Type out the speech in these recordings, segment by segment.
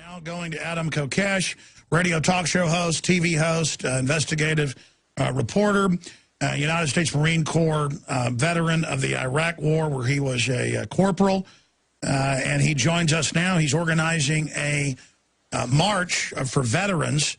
Now going to Adam Kokesh, radio talk show host, TV host, investigative reporter, United States Marine Corps veteran of the Iraq War, where he was a corporal, and he joins us now. He's organizing a march for veterans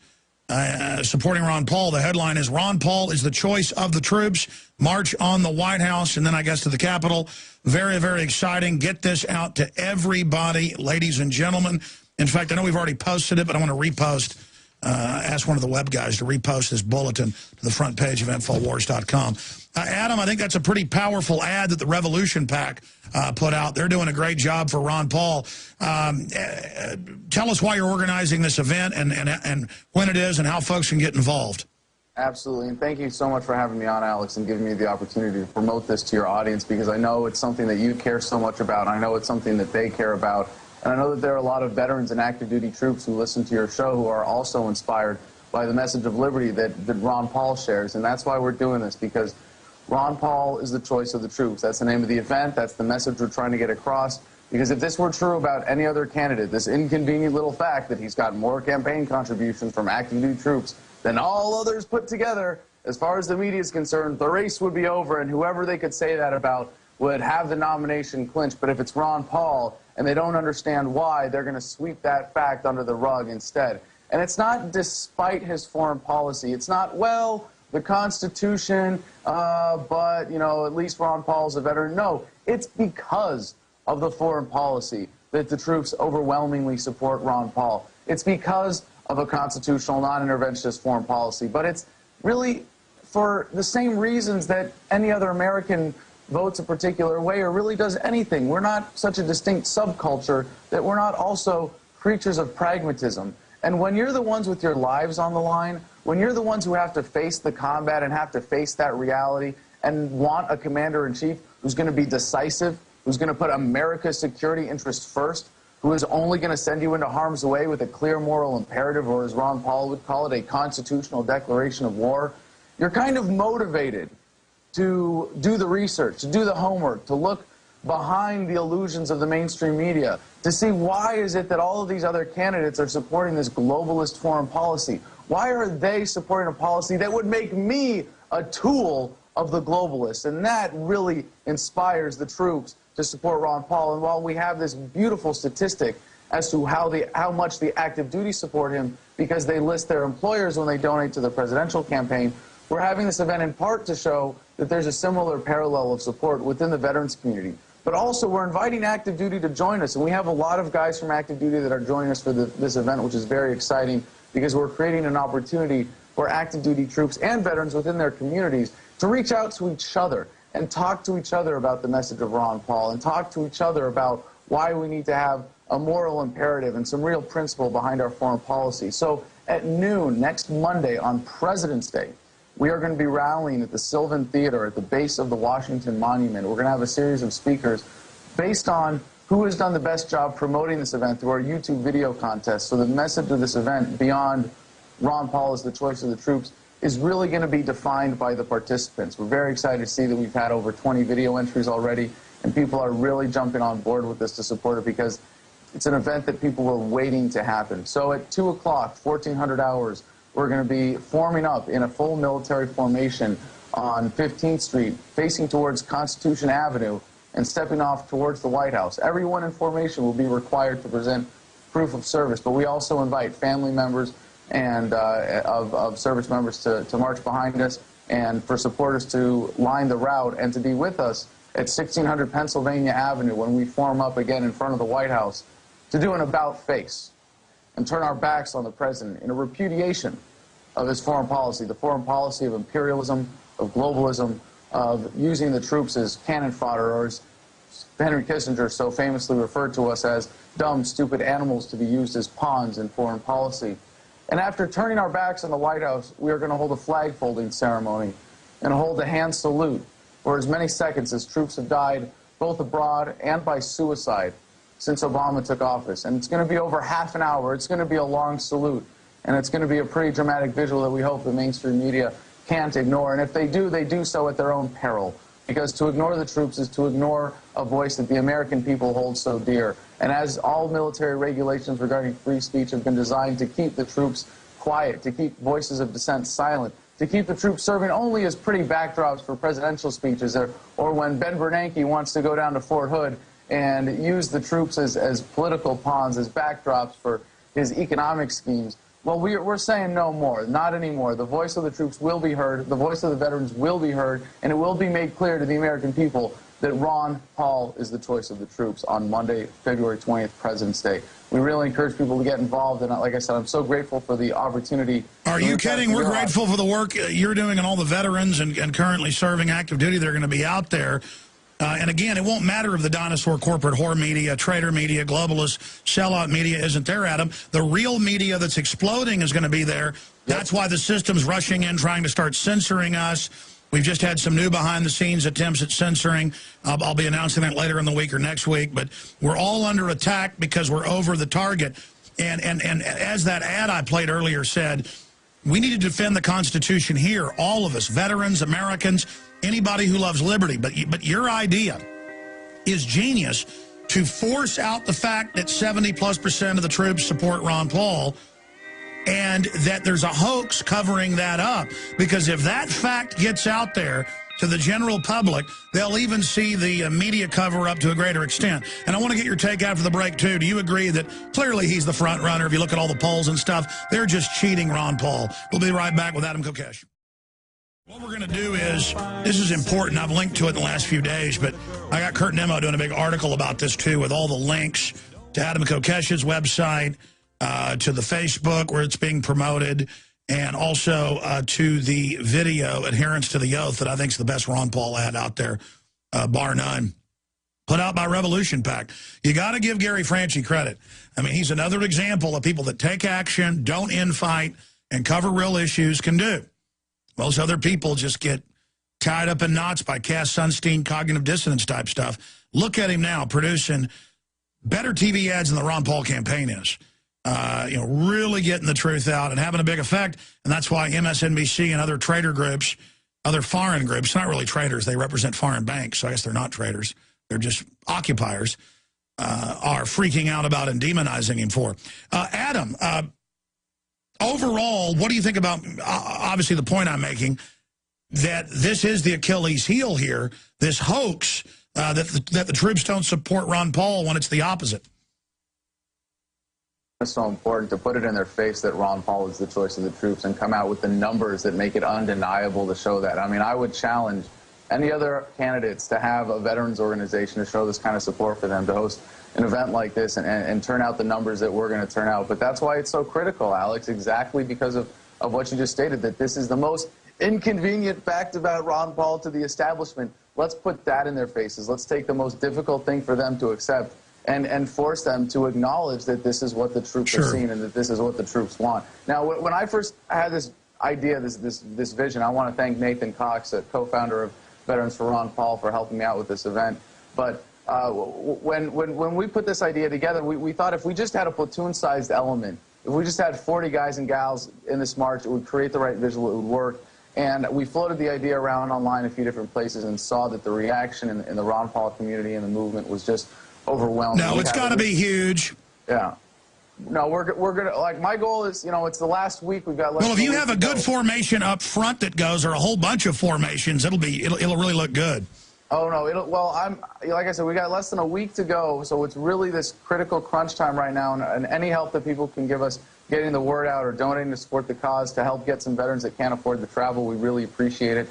supporting Ron Paul. The headline is "Ron Paul is the choice of the troops. March on the White House," and then I guess to the Capitol. Very, very exciting. Get this out to everybody, ladies and gentlemen. In fact, I know we've already posted it, but I want to repost, ask one of the web guys to repost this bulletin to the front page of Infowars.com. Adam, I think that's a pretty powerful ad that the Revolution PAC put out. They're doing a great job for Ron Paul. Tell us why you're organizing this event and when it is and how folks can get involved. Absolutely, and thank you so much for having me on, Alex, and giving me the opportunity to promote this to your audience, because I know it's something that you care so much about. I know it's something that they care about. And I know that there are a lot of veterans and active duty troops who listen to your show who are also inspired by the message of liberty that Ron Paul shares. And that's why we're doing this, because Ron Paul is the choice of the troops. That's the name of the event. That's the message we're trying to get across. Because if this were true about any other candidate, this inconvenient little fact that he's got more campaign contributions from active duty troops than all others put together, as far as the media is concerned, the race would be over, and whoever they could say that about would have the nomination clinched. But if it's Ron Paul, and they don't understand why, they're going to sweep that fact under the rug instead. And it's not despite his foreign policy. It's not, well, the Constitution, but, you know, at least Ron Paul's a veteran. No, it's because of the foreign policy that the troops overwhelmingly support Ron Paul. It's because of a constitutional, non-interventionist foreign policy. But it's really for the same reasons that any other American votes a particular way or really does anything. We're not such a distinct subculture that we're not also creatures of pragmatism. And when you're the ones with your lives on the line, when you're the ones who have to face the combat and have to face that reality and want a commander-in-chief who's going to be decisive, who's going to put America's security interests first, who is only going to send you into harm's way with a clear moral imperative, or as Ron Paul would call it, a constitutional declaration of war, you're kind of motivated to do the research, to do the homework, to look behind the illusions of the mainstream media, to see why is it that all of these other candidates are supporting this globalist foreign policy. Why are they supporting a policy that would make me a tool of the globalists? And that really inspires the troops to support Ron Paul. And while we have this beautiful statistic as to how much the active duty support him because they list their employers when they donate to the presidential campaign, we're having this event in part to show that there's a similar parallel of support within the veterans community. But also, we're inviting active duty to join us, and we have a lot of guys from active duty that are joining us for this event, which is very exciting, because we're creating an opportunity for active duty troops and veterans within their communities to reach out to each other and talk to each other about the message of Ron Paul and talk to each other about why we need to have a moral imperative and some real principle behind our foreign policy. So at noon next Monday on President's Day, we are going to be rallying at the Sylvan Theater at the base of the Washington Monument. We're going to have a series of speakers based on who has done the best job promoting this event through our YouTube video contest. So the message of this event, beyond Ron Paul is the choice of the troops, is really going to be defined by the participants. We're very excited to see that we've had over 20 video entries already, and people are really jumping on board with this to support it, because it's an event that people were waiting to happen. So at 2 o'clock, 1400 hours, we're going to be forming up in a full military formation on 15th Street, facing towards Constitution Avenue and stepping off towards the White House. Everyone in formation will be required to present proof of service, but we also invite family members and of service members to march behind us, and for supporters to line the route and to be with us at 1600 Pennsylvania Avenue when we form up again in front of the White House to do an about-face and turn our backs on the president in a repudiation of his foreign policy, the foreign policy of imperialism, of globalism, of using the troops as cannon fodder, or as Henry Kissinger so famously referred to us as dumb, stupid animals to be used as pawns in foreign policy. And after turning our backs on the White House, we are going to hold a flag-folding ceremony and hold a hand salute for as many seconds as troops have died, both abroad and by suicide, since Obama took office. And it's going to be over half an hour. It's going to be a long salute. And it's going to be a pretty dramatic visual that we hope the mainstream media can't ignore. And if they do so at their own peril. because to ignore the troops is to ignore a voice that the American people hold so dear. And as all military regulations regarding free speech have been designed to keep the troops quiet, to keep voices of dissent silent, to keep the troops serving only as pretty backdrops for presidential speeches, or when Ben Bernanke wants to go down to Fort Hood and use the troops as political pawns, as backdrops for his economic schemes. Well, we're saying no more, not anymore. The voice of the troops will be heard, the voice of the veterans will be heard, and it will be made clear to the American people that Ron Paul is the choice of the troops on Monday, February 20th, President's Day. We really encourage people to get involved, and like I said, I'm so grateful for the opportunity. Are you kidding? We're grateful for the work you're doing and all the veterans and currently serving active duty. They're going to be out there. And again, it won't matter if the dinosaur corporate whore media, traitor media, globalist, sellout media isn't there, Adam. The real media that's exploding is going to be there. Yep. That's why the system's rushing in, trying to start censoring us. We've just had some new behind-the-scenes attempts at censoring. I'll be announcing that later in the week or next week. But we're all under attack because we're over the target. And as that ad I played earlier said, we need to defend the Constitution here, all of us, veterans, Americans, anybody who loves liberty. But your idea is genius to force out the fact that 70+% of the troops support Ron Paul, and that there's a hoax covering that up. Because if that fact gets out there to the general public, they'll even see the media cover up to a greater extent. And I want to get your take after the break, too. Do you agree that clearly he's the front runner? If you look at all the polls and stuff, they're just cheating Ron Paul. We'll be right back with Adam Kokesh. What we're going to do is, this is important. I've linked to it in the last few days, but I got Kurt Nemo doing a big article about this, too, with all the links to Adam Kokesh's website, to the Facebook where it's being promoted, and also to the video Adherence to the Oath that I think is the best Ron Paul ad out there, bar none, put out by Revolution PAC. You got to give Gary Franchi credit. I mean, he's another example of people that take action, don't infight, and cover real issues can do. Most other people just get tied up in knots by Cass Sunstein cognitive dissonance type stuff. Look at him now producing better TV ads than the Ron Paul campaign is. You know, really getting the truth out and having a big effect. And that's why MSNBC and other trader groups, other foreign groups, not really traders, they represent foreign banks, so I guess they're not traders, they're just occupiers, are freaking out about and demonizing him for. Adam, overall, what do you think about, obviously the point I'm making, that this is the Achilles heel here, this hoax that the troops don't support Ron Paul when it's the opposite? It's so important to put it in their face that Ron Paul is the choice of the troops and come out with the numbers that make it undeniable to show that. I mean, I would challenge any other candidates to have a veterans organization to show this kind of support for them, to host an event like this and turn out the numbers that we're going to turn out. But that's why it's so critical, Alex, exactly because of what you just stated, that this is the most inconvenient fact about Ron Paul to the establishment. Let's put that in their faces. Let's take the most difficult thing for them to accept and force them to acknowledge that this is what the troops are seeing and that this is what the troops want. Now, when I first had this idea, this vision, I want to thank Nathan Cox, a co-founder of Veterans for Ron Paul, for helping me out with this event. But when we put this idea together, we thought if we just had a platoon-sized element, if we just had 40 guys and gals in this march, it would create the right visual, it would work. And we floated the idea around online a few different places and saw that the reaction in the Ron Paul community and the movement was just overwhelming. No, it's got to be huge. Yeah. No, we're going to, like, my goal is, you know, it's the last week. We've got less. Well, if you have a good formation up front that goes, or a whole bunch of formations, it'll really look good. Oh, no, like I said, we got less than a week to go, so it's really this critical crunch time right now, and any help that people can give us getting the word out or donating to support the cause to help get some veterans that can't afford the travel, we really appreciate it.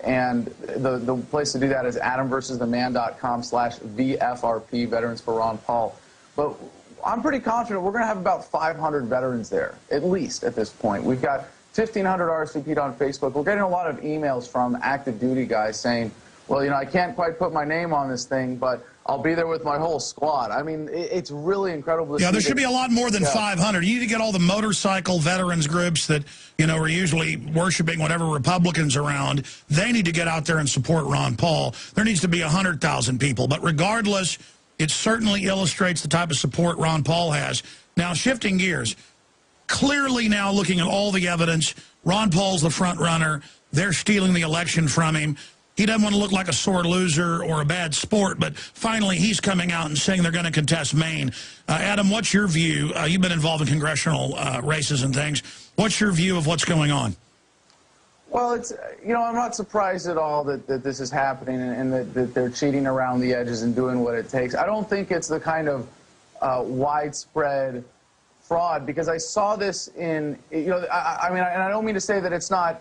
And the place to do that is adamversustheman.com/VFRP, Veterans for Ron Paul. But I'm pretty confident we're going to have about 500 veterans there, at least at this point. We've got 1,500 RSVP'd on Facebook. We're getting a lot of emails from active duty guys saying, well, you know, I can't quite put my name on this thing, but I'll be there with my whole squad. I mean, it's really incredible. Yeah, there should be a lot more than 500. You need to get all the motorcycle veterans groups that, you know, are usually worshiping whatever Republicans around. They need to get out there and support Ron Paul. There needs to be 100,000 people. But regardless, it certainly illustrates the type of support Ron Paul has. Now, shifting gears, clearly now looking at all the evidence, Ron Paul's the front runner. They're stealing the election from him. he doesn't want to look like a sore loser or a bad sport, but finally he's coming out and saying they're going to contest Maine. Adam, what's your view? You've been involved in congressional races and things. What's your view of what's going on? Well, it's, you know, I'm not surprised at all that this is happening and that they're cheating around the edges and doing what it takes. I don't think it's the kind of widespread fraud, because I saw this in, you know, I mean, and I don't mean to say that it's not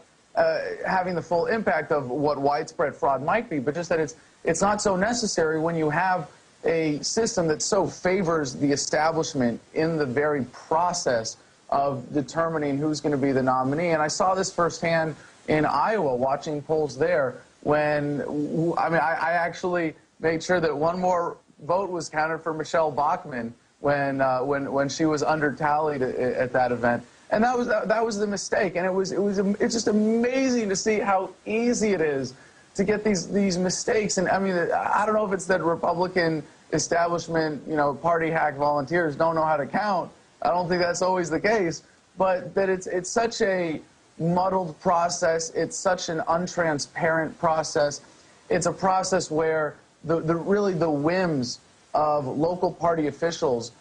having the full impact of what widespread fraud might be, but just that it's not so necessary when you have a system that so favors the establishment in the very process of determining who's going to be the nominee. And I saw this firsthand in Iowa, watching polls there, when, I mean, I actually made sure that one more vote was counted for Michelle Bachmann when she was under-tallied at that event. And that was the mistake. And it's just amazing to see how easy it is to get these mistakes. And I mean, I don't know if it's that Republican establishment, you know, party hack volunteers don't know how to count. I don't think that's always the case, but that it's such a muddled process. It's such an untransparent process. It's a process where really the whims of local party officials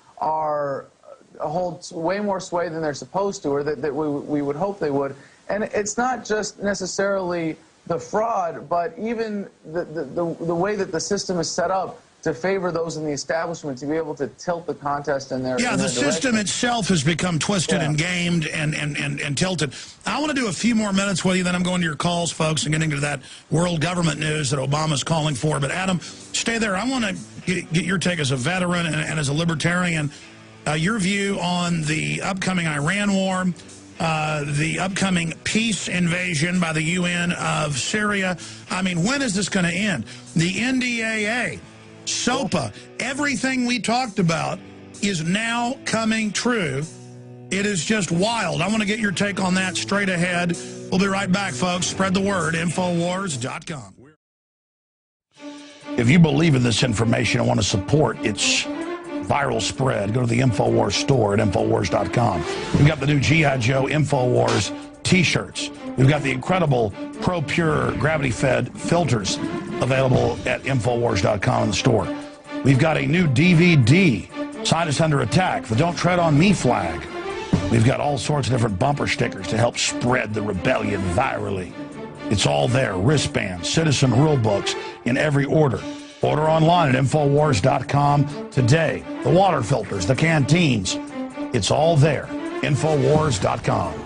hold way more sway than they're supposed to, or that we would hope they would. And it's not just necessarily the fraud, but even the way that the system is set up to favor those in the establishment to be able to tilt the contest in their the system itself has become twisted and gamed and tilted. I want to do a few more minutes with you, then I'm going to your calls, folks, and getting to that world government news that Obama's calling for. But Adam, stay there. I want to get your take as a veteran and as a libertarian, your view on the upcoming Iran war, the upcoming peace invasion by the UN of Syria. I mean, when is this going to end? The NDAA, SOPA, everything we talked about is now coming true. It is just wild. I want to get your take on that straight ahead. We'll be right back, folks. Spread the word, Infowars.com. If you believe in this information and want to support its viral spread, go to the Infowars store at Infowars.com. We've got the new G.I. Joe Infowars t-shirts. We've got the incredible Pro Pure gravity-fed filters available at Infowars.com in the store. We've got a new DVD, Scientists Under Attack, the Don't Tread on Me flag. We've got all sorts of different bumper stickers to help spread the rebellion virally. It's all there, wristbands, citizen rule books in every order. Order online at Infowars.com today. The water filters, the canteens, it's all there. Infowars.com.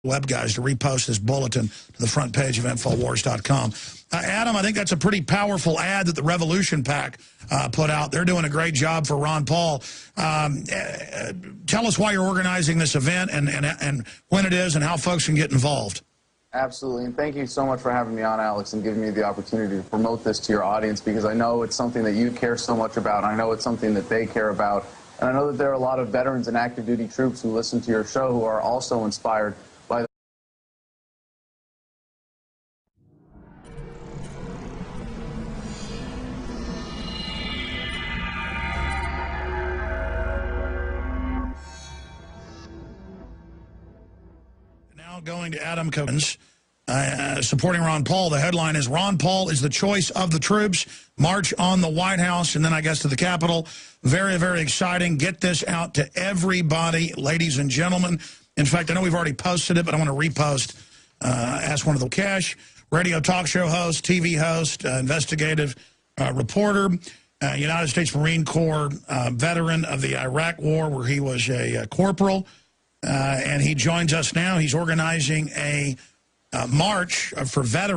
Web guys to repost this bulletin to the front page of Infowars.com. Adam, I think that's a pretty powerful ad that the Revolution PAC put out. They're doing a great job for Ron Paul. Tell us why you're organizing this event and when it is and how folks can get involved. Absolutely, and thank you so much for having me on, Alex, and giving me the opportunity to promote this to your audience, because I know it's something that you care so much about. I know it's something that they care about. And I know that there are a lot of veterans and active duty troops who listen to your show who are also inspired by going to Adam Kokesh, supporting Ron Paul. The headline is, Ron Paul is the choice of the troops. March on the White House and then I guess to the Capitol. Very, very exciting. Get this out to everybody, ladies and gentlemen. In fact, I know we've already posted it, but I want to repost. Ask one of the Kokesh, radio talk show host, TV host, investigative reporter, United States Marine Corps veteran of the Iraq War, where he was a corporal. And he joins us now. He's organizing a march for veterans.